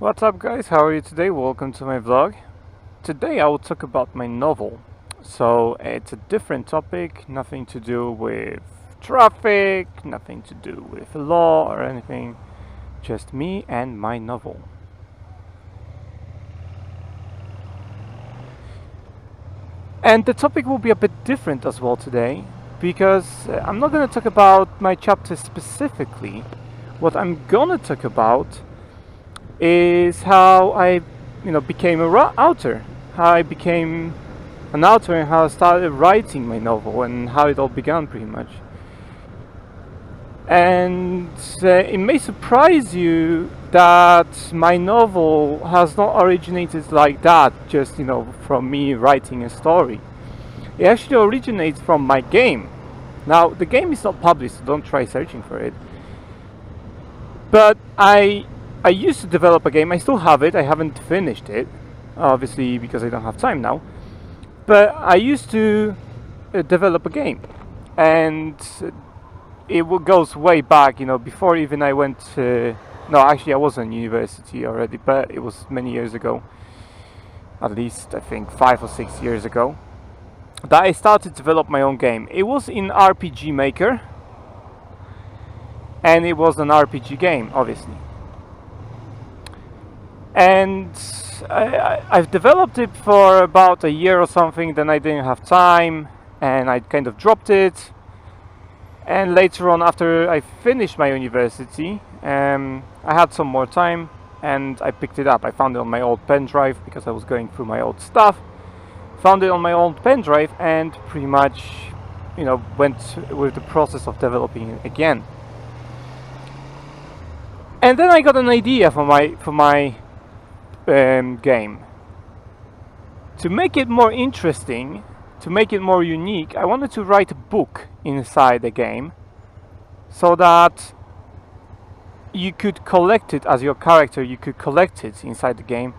What's up guys, how are you today? Welcome to my vlog. Today I will talk about my novel. So it's a different topic, nothing to do with traffic, nothing to do with law or anything. Just me and my novel. And the topic will be a bit different as well today, because I'm not going to talk about my chapter specifically. What I'm going to talk about is how I, became a author. How I became an author and how I started writing my novel and how it all began, pretty much. And it may surprise you that my novel has not originated like that, just from me writing a story. It actually originates from my game. Now, the game is not published, so don't try searching for it. But I used to develop a game. I still have it. I haven't finished it, obviously, because I don't have time now. But I used to develop a game, and it goes way back. Before even I went. No, actually, I was in university already, but it was many years ago. At least I think 5 or 6 years ago, that I started to develop my own game. It was in RPG Maker, and it was an RPG game, obviously. And I've developed it for about a year or something, then I didn't have time and I kind of dropped it. And later on, after I finished my university, I had some more time and I picked it up. I found it on my old pen drive because I was going through my old stuff. Found it on my old pen drive and pretty much, went with the process of developing it again. And then I got an idea for my game. To make it more interesting, to make it more unique, I wanted to write a book inside the game so that you could collect it as your character, you could collect it inside the game.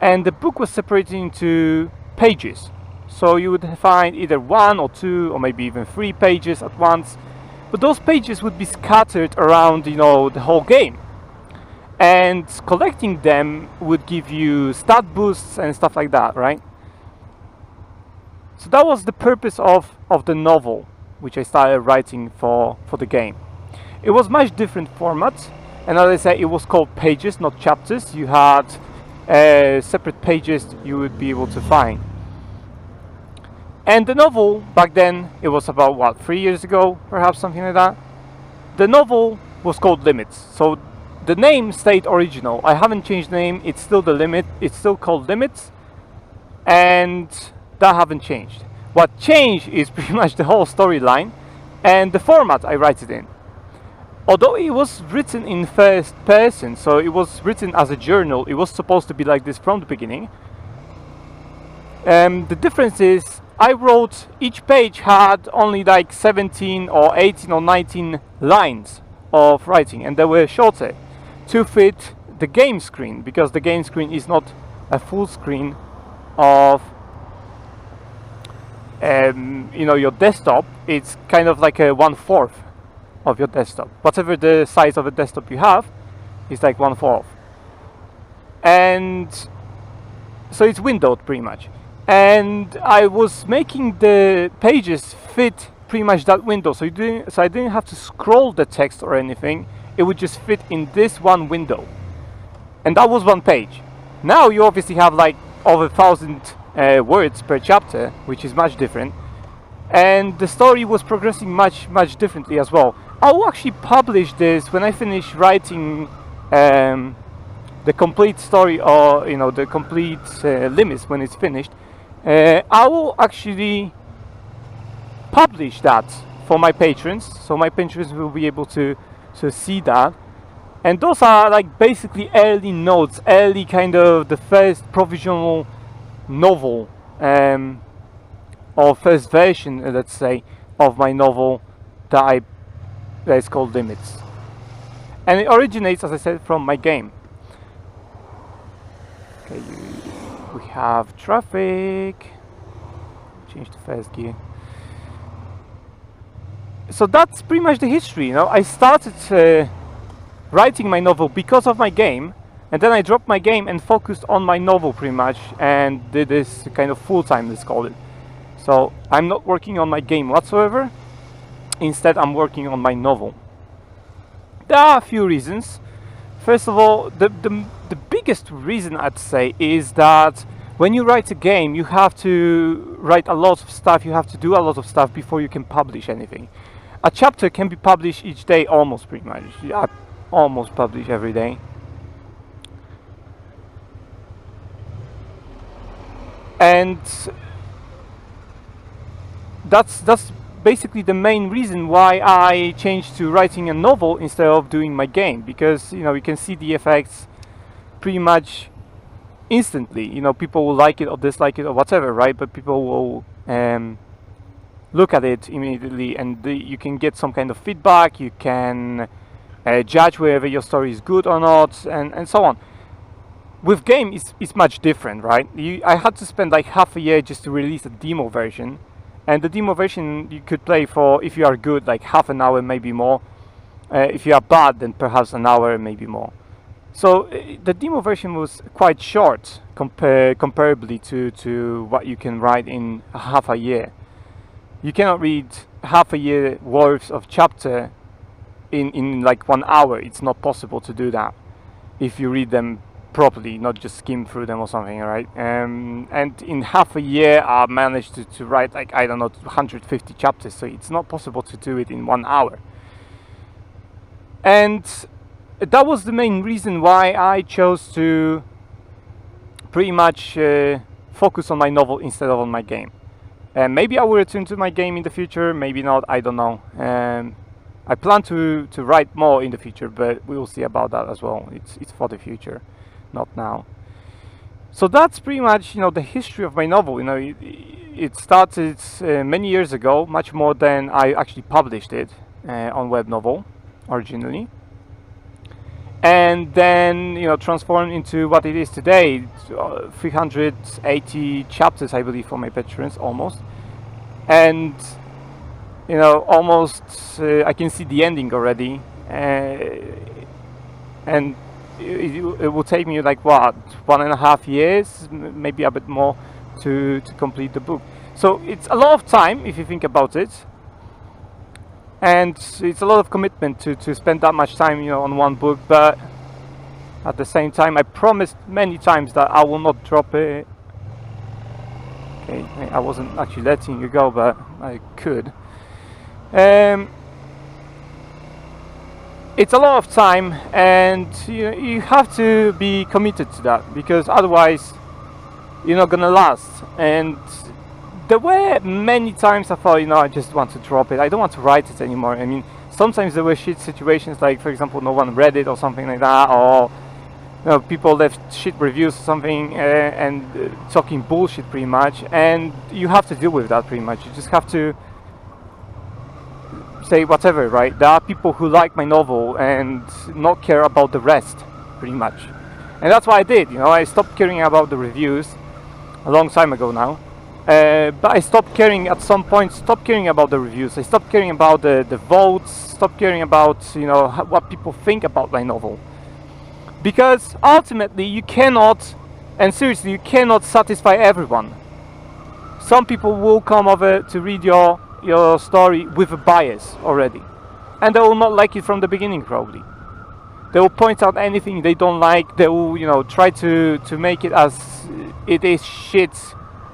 And the book was separated into pages. So you would find either 1 or 2 or maybe even 3 pages at once. But those pages would be scattered around, the whole game. And collecting them would give you stat boosts and stuff like that, right? So that was the purpose of the novel, which I started writing for the game. It was much different format, and as I said, it was called pages, not chapters. You had separate pages you would be able to find. And the novel, back then, it was about, 3 years ago, perhaps, something like that. The novel was called Limits. So the name stayed original. I haven't changed the name. It's still the limit. It's still called Limits, and that haven't changed. What changed is pretty much the whole storyline and the format I write it in. Although it was written in first person, so it was written as a journal. It was supposed to be like this from the beginning. The difference is I wrote, each page had only like 17 or 18 or 19 lines of writing, and they were shorter to fit the game screen, because the game screen is not a full screen of your desktop. It's kind of like a 1/4 of your desktop. Whatever the size of a desktop you have is like 1/4, and so it's windowed pretty much. And I was making the pages fit pretty much that window, so I didn't have to scroll the text or anything. It would just fit in this one window, and that was one page. Now you obviously have like over 1,000 words per chapter, which is much different, and the story was progressing much differently as well. I will actually publish this when I finish writing the complete story, or the complete Limits. When it's finished, I will actually publish that for my patrons, so my patrons will be able to see that. And those are like basically early notes, early kind of the first provisional novel, or first version, let's say, of my novel that is called Limits. And it originates, as I said, from my game. Okay, we have traffic. Change to first gear. So that's pretty much the history. I started writing my novel because of my game, And then I dropped my game and focused on my novel pretty much, and did this kind of full-time, let's call it. So I'm not working on my game whatsoever. Instead, I'm working on my novel. There are a few reasons. First of all, the biggest reason I'd say is that when you write a game, you have to write a lot of stuff, you have to do a lot of stuff before you can publish anything. A chapter can be published each day, almost pretty much. I almost publish every day. And that's basically the main reason why I changed to writing a novel instead of doing my game, because you know, you can see the effects pretty much instantly. You know, people will like it or dislike it or whatever, right? But people will look at it immediately, and you can get some kind of feedback. You can judge whether your story is good or not, and so on. With game, it's much different, right? I had to spend like half a year just to release a demo version, and the demo version you could play for, if you are good, like half an hour, maybe more. If you are bad, then perhaps an hour, maybe more. So the demo version was quite short comparably to what you can write in half a year. You cannot read half a year worth of chapter in like 1 hour. It's not possible to do that if you read them properly, not just skim through them or something, right? And in half a year I managed to write like, I don't know, 150 chapters, so it's not possible to do it in 1 hour. And that was the main reason why I chose to pretty much focus on my novel instead of on my game. Maybe I will return to my game in the future, maybe not, I don't know. I plan to write more in the future, but we will see about that as well. It's for the future, not now. So that's pretty much, you know, the history of my novel. You know, it started many years ago, much more than I actually published it on web novel originally, and then, you know, transformed into what it is today. 380 chapters, I believe, for my patrons, almost. And you know, almost I can see the ending already, and it will take me like what, 1.5 years, maybe a bit more, to complete the book. So it's a lot of time if you think about it, and it's a lot of commitment to spend that much time, you know, on one book. But at the same time, I promised many times that I will not drop it. Okay, I wasn't actually letting you go, but I could. It's a lot of time, and you have to be committed to that, because otherwise you're not gonna last. And there were many times I thought, you know, I just want to drop it, I don't want to write it anymore. I mean, sometimes there were shit situations, like for example, no one read it or something like that, or you know, people left shit reviews or something, and talking bullshit pretty much, and you have to deal with that pretty much. You just have to say whatever, right? There are people who like my novel and not care about the rest, pretty much. And that's what I did, you know. I stopped caring about the reviews a long time ago now. But I stopped caring at some point, stopped caring about the reviews. I stopped caring about the votes, stopped caring about, you know, what people think about my novel. Because ultimately you cannot, and seriously, you cannot satisfy everyone. Some people will come over to read your story with a bias already, and they will not like it from the beginning. Probably they will point out anything they don't like. They will, you know, try to make it as it is shit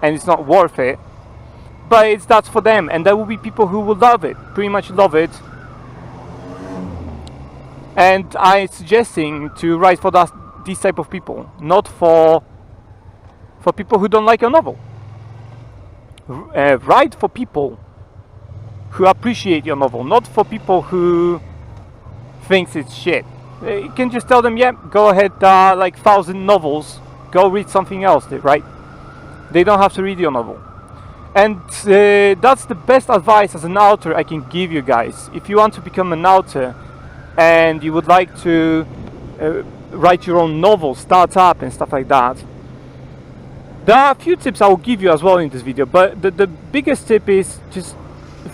and it's not worth it, but that's for them. And there will be people who will love it, pretty much love it, and I'm suggesting to write for these type of people, not for people who don't like your novel. Write for people who appreciate your novel, not for people who thinks it's shit. You can just tell them, yeah, go ahead, like 1,000 novels, go read something else, right? They don't have to read your novel. And that's the best advice as an author I can give you guys. If you want to become an author and you would like to write your own novel, start up and stuff like that, there are a few tips I will give you as well in this video, but the biggest tip is just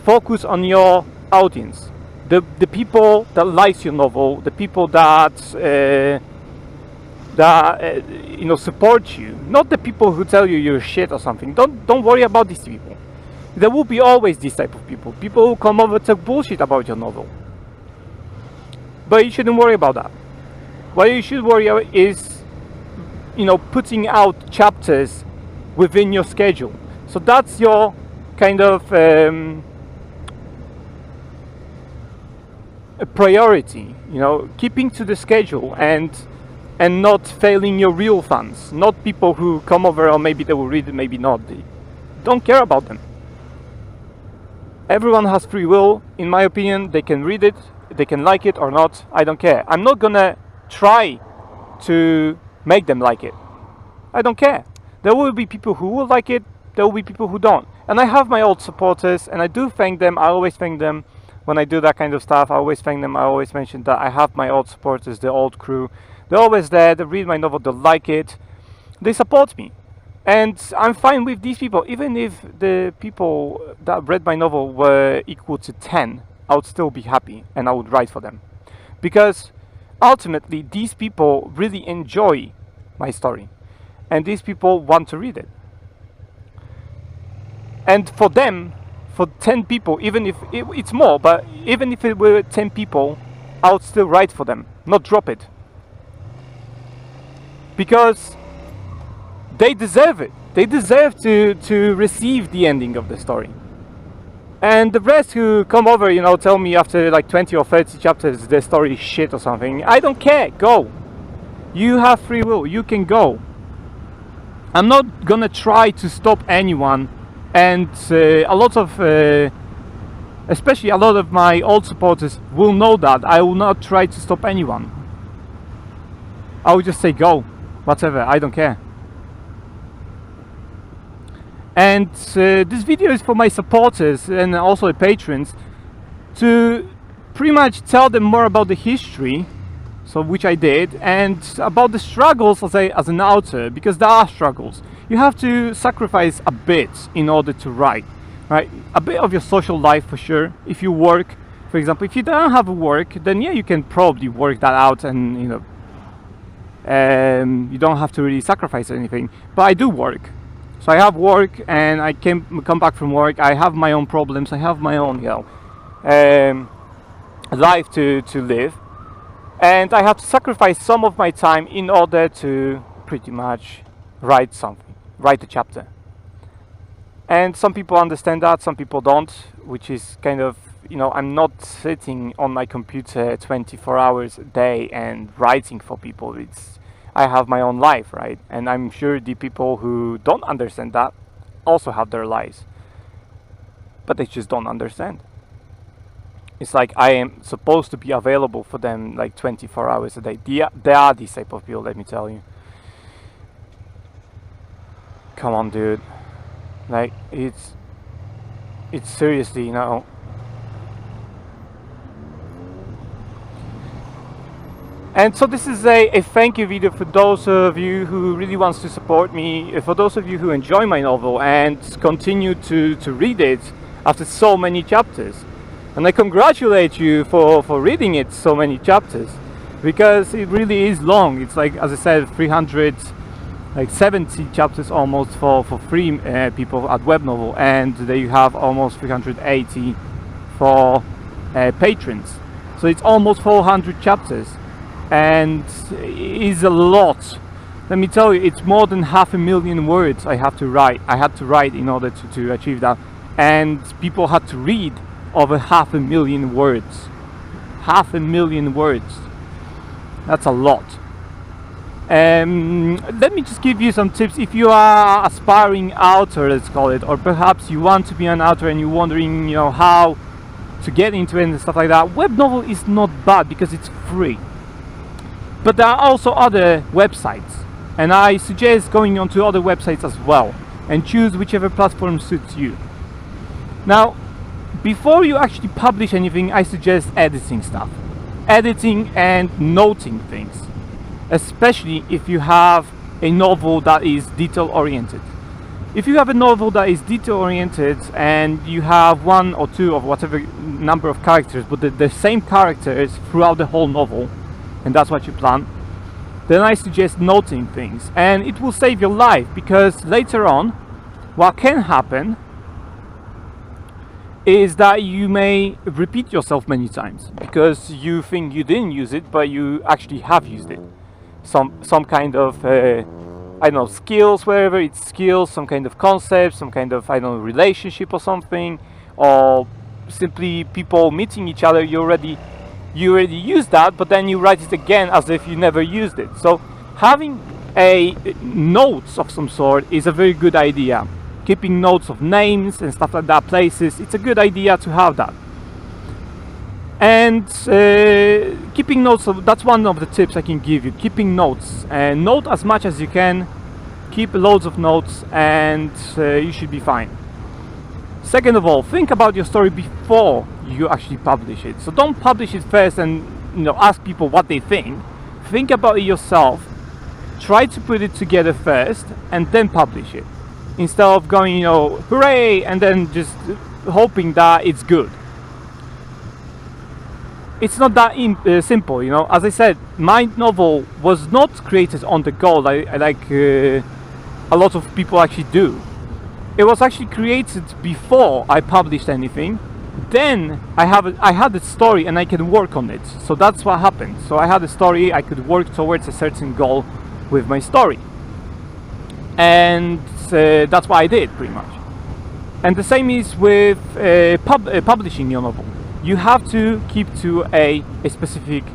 focus on your audience, the people that likes your novel, the people that that support you, not the people who tell you you're shit or something. Don't worry about these people. There will be always this type of people who come over to talk bullshit about your novel, but you shouldn't worry about that. What you should worry about is putting out chapters within your schedule. So that's your kind of a priority, keeping to the schedule and not failing your real fans, not people who come over or maybe they will read it, maybe not. Don't care about them. Everyone has free will, in my opinion. They can read it, they can like it or not. I don't care. I'm not gonna try to make them like it. I don't care. There will be people who will like it, there will be people who don't. And I have my old supporters, and I do thank them. I always thank them when I do that kind of stuff. I always thank them. I always mention that I have my old supporters, the old crew. They're always there, they read my novel, they like it, they support me. And I'm fine with these people. Even if the people that read my novel were equal to 10, I would still be happy and I would write for them. Because ultimately, these people really enjoy my story. And these people want to read it. And for them, for 10 people, even if it's more, but even if it were 10 people, I would still write for them, not drop it. Because they deserve it. They deserve to receive the ending of the story. And the rest who come over, tell me after like 20 or 30 chapters the story is shit or something, I don't care. Go. You have free will. You can go. I'm not gonna try to stop anyone. And a lot of, especially a lot of my old supporters will know that I will not try to stop anyone. I will just say go, whatever, I don't care. And this video is for my supporters and also the patrons to pretty much tell them more about the history, so which I did, and about the struggles as an author, because there are struggles. You have to sacrifice a bit in order to write, right? A bit of your social life for sure. If you work, for example, if you don't have work, then yeah, you can probably work that out, and you don't have to really sacrifice anything. But I do work. So I have work, and I come back from work. I have my own problems. I have my own, life to live, and I have to sacrifice some of my time in order to pretty much write something, write a chapter. And some people understand that, some people don't, which is kind of, I'm not sitting on my computer 24 hours a day and writing for people. I have my own life, right? And I'm sure the people who don't understand that also have their lives, but they just don't understand. It's like I am supposed to be available for them like 24 hours a day. There are these type of people, let me tell you. Come on, dude. Like, it's seriously, And so this is a thank you video for those of you who really wants to support me, for those of you who enjoy my novel and continue to read it after so many chapters. And I congratulate you for reading it so many chapters, because it really is long. It's like, as I said, 370 chapters almost for free people at Web Novel, and there you have almost 380 for patrons. So it's almost 400 chapters. And it is a lot. Let me tell you, it's more than 500,000 words I had to write in order to achieve that. And people had to read over 500,000 words. 500,000 words. That's a lot. Let me just give you some tips. If you are aspiring author, let's call it, or perhaps you want to be an author and you're wondering, how to get into it and stuff like that, Web Novel is not bad because it's free. But there are also other websites, and I suggest going on to other websites as well and choose whichever platform suits you. Now, before you actually publish anything, I suggest editing stuff. Editing and noting things, especially if you have a novel that is detail oriented. If you have a novel that is detail oriented and you have one or two of whatever number of characters, but the same characters throughout the whole novel, and that's what you plan, then I suggest noting things, and it will save your life, because later on what can happen is that you may repeat yourself many times because you think you didn't use it, but you actually have used it. Some kind of I don't know, skills, wherever it's skills, some kind of concept, some kind of, I don't know, relationship or something, or simply people meeting each other. You already used that, but then you write it again as if you never used it. So having a notes of some sort is a very good idea. Keeping notes of names and stuff like that, places, it's a good idea to have that. And keeping notes of, that's one of the tips I can give you. Keeping notes, and note as much as you can, keep loads of notes, and you should be fine. Second of all, think about your story before you actually publish it. So don't publish it first and ask people what they think. Think about it yourself, try to put it together first, and then publish it, instead of going hooray, and then just hoping that it's good. It's not that simple, As I said, my novel was not created on the go, like a lot of people actually do. It was actually created before I published anything. Then I had a story and I can work on it. So that's what happened. So I had a story, I could work towards a certain goal with my story. And that's what I did, pretty much. And the same is with publishing your novel. You have to keep to a specific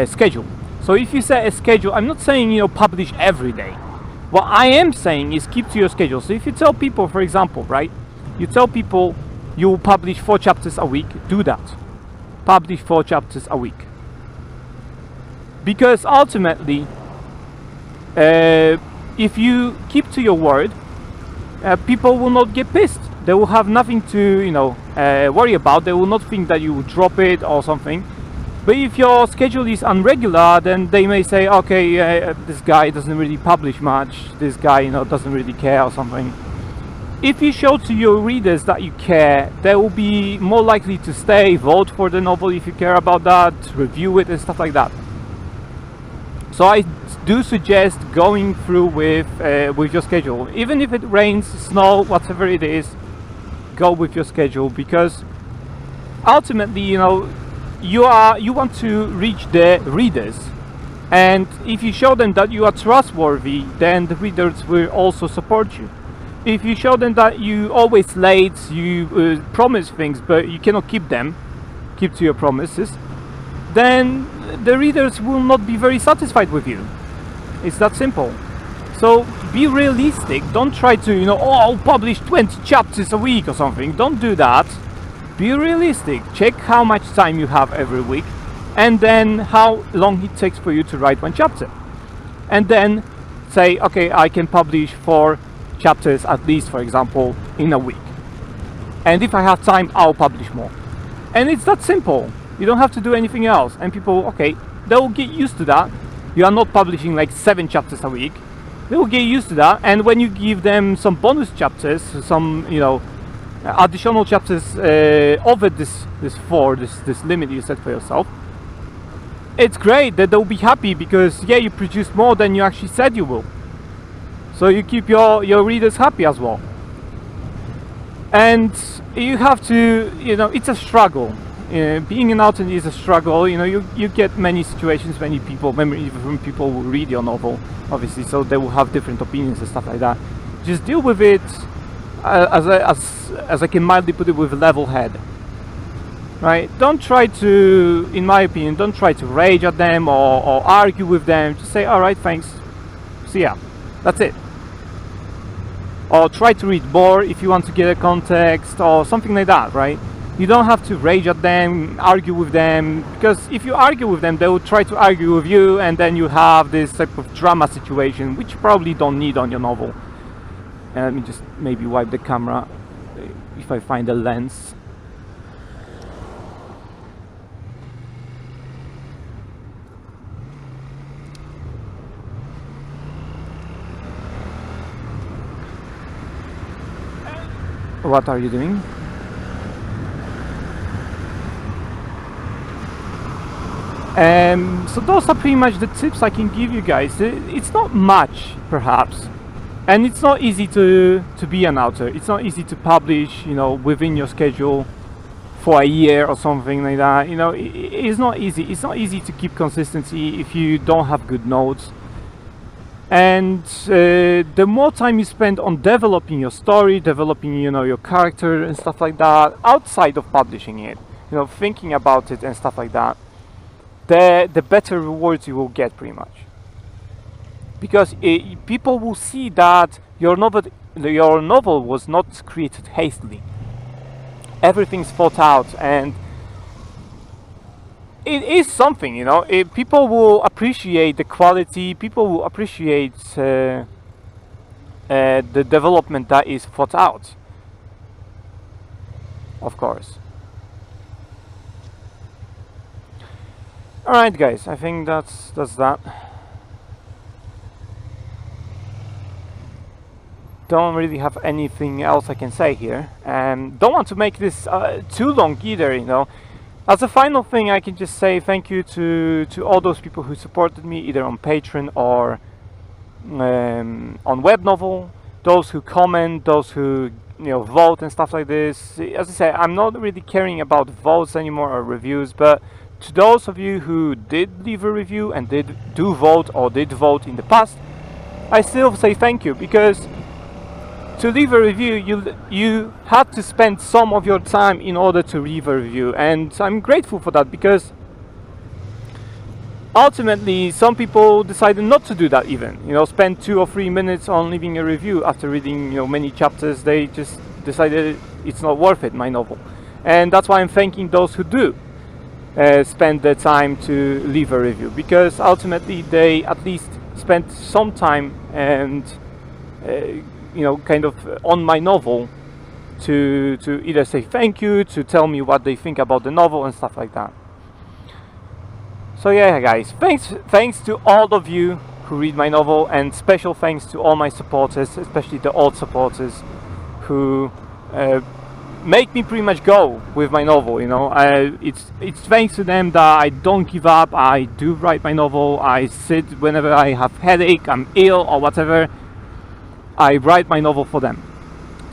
schedule. So if you set a schedule, I'm not saying publish every day. What I am saying is keep to your schedule. So if you tell people, for example, right, you tell people you will publish 4 chapters a week, do that. Publish 4 chapters a week. Because ultimately, if you keep to your word, people will not get pissed. They will have nothing to worry about. They will not think that you will drop it or something. But if your schedule is irregular, then they may say, okay, this guy doesn't really publish much, this guy doesn't really care or something. If you show to your readers that you care, they will be more likely to stay, vote for the novel if you care about that, review it and stuff like that. So I do suggest going through with your schedule. Even if it rains, snow, whatever it is, go with your schedule, because ultimately, you want to reach the readers, and if you show them that you are trustworthy, then the readers will also support you. If you show them that you always late, you promise things but you cannot keep to your promises, then the readers will not be very satisfied with you. It's that simple. So be realistic. Don't try to I'll publish 20 chapters a week or something. Don't do that. Be realistic. Check how much time you have every week, and then how long it takes for you to write 1 chapter, and then say, okay, I can publish 4 chapters at least, for example, in a week, and if I have time, I'll publish more. And it's that simple. You don't have to do anything else, and people, okay, they will get used to that. You are not publishing like 7 chapters a week. They will get used to that, and when you give them some bonus chapters, some additional chapters over this limit you set for yourself, it's great that they'll be happy, because you produce more than you actually said you will. So you keep your readers happy as well. And you have to, it's a struggle. Being an author is a struggle. You get many situations, many people will read your novel, obviously, so they will have different opinions and stuff like that. Just deal with it as I can mildly put it, with a level head. Right? Don't try to, in my opinion, don't try to rage at them or argue with them. Just say, alright, thanks, see ya. That's it. Or try to read more if you want to get a context or something like that, right? You don't have to rage at them, argue with them, because if you argue with them, they will try to argue with you, and then you have this type of drama situation, which you probably don't need on your novel. And let me just maybe wipe the camera if I find a lens. What are you doing? So those are pretty much the tips I can give you guys. It's not much, perhaps, and it's not easy to be an author. It's not easy to publish, you know, within your schedule for a year or something like that. You know, it's not easy. It's not easy to keep consistency if you don't have good notes. And the more time you spend on developing your story, developing, you know, your character and stuff like that, outside of publishing it, you know, thinking about it and stuff like that, the better rewards you will get, pretty much. Because people will see that your novel was not created hastily. Everything's thought out, and it is something, you know. People will appreciate the quality. People will appreciate the development that is thought out, of course. Alright guys, I think that's that. Don't really have anything else I can say here, and don't want to make this too long either, you know. As a final thing, I can just say thank you to all those people who supported me, either on Patreon or on Web Novel, those who comment, those who, you know, vote and stuff like this. As I say, I'm not really caring about votes anymore or reviews, but to those of you who did leave a review and did vote in the past, I still say thank you, because to leave a review, you had to spend some of your time in order to leave a review, and I'm grateful for that, because ultimately some people decided not to do that, even, you know, spend 2 or 3 minutes on leaving a review after reading, you know, many chapters. They just decided it's not worth it, my novel, and that's why I'm thanking those who do spend the time to leave a review, because ultimately they at least spent some time and you know, kind of on my novel to either say thank you, to tell me what they think about the novel and stuff like that. So yeah guys, thanks to all of you who read my novel, and special thanks to all my supporters, especially the old supporters who make me pretty much go with my novel, you know. It's thanks to them that I don't give up. I do write my novel. I sit whenever I have headache, I'm ill or whatever, I write my novel for them.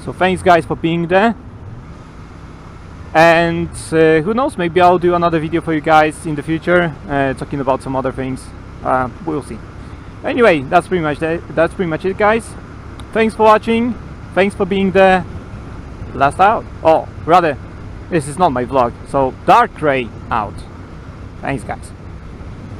So thanks guys for being there, and who knows, maybe I'll do another video for you guys in the future, talking about some other things. We'll see. Anyway, that's pretty much it guys. Thanks for watching, thanks for being there. Last out, or rather, this is not my vlog, so dark gray out. Thanks guys.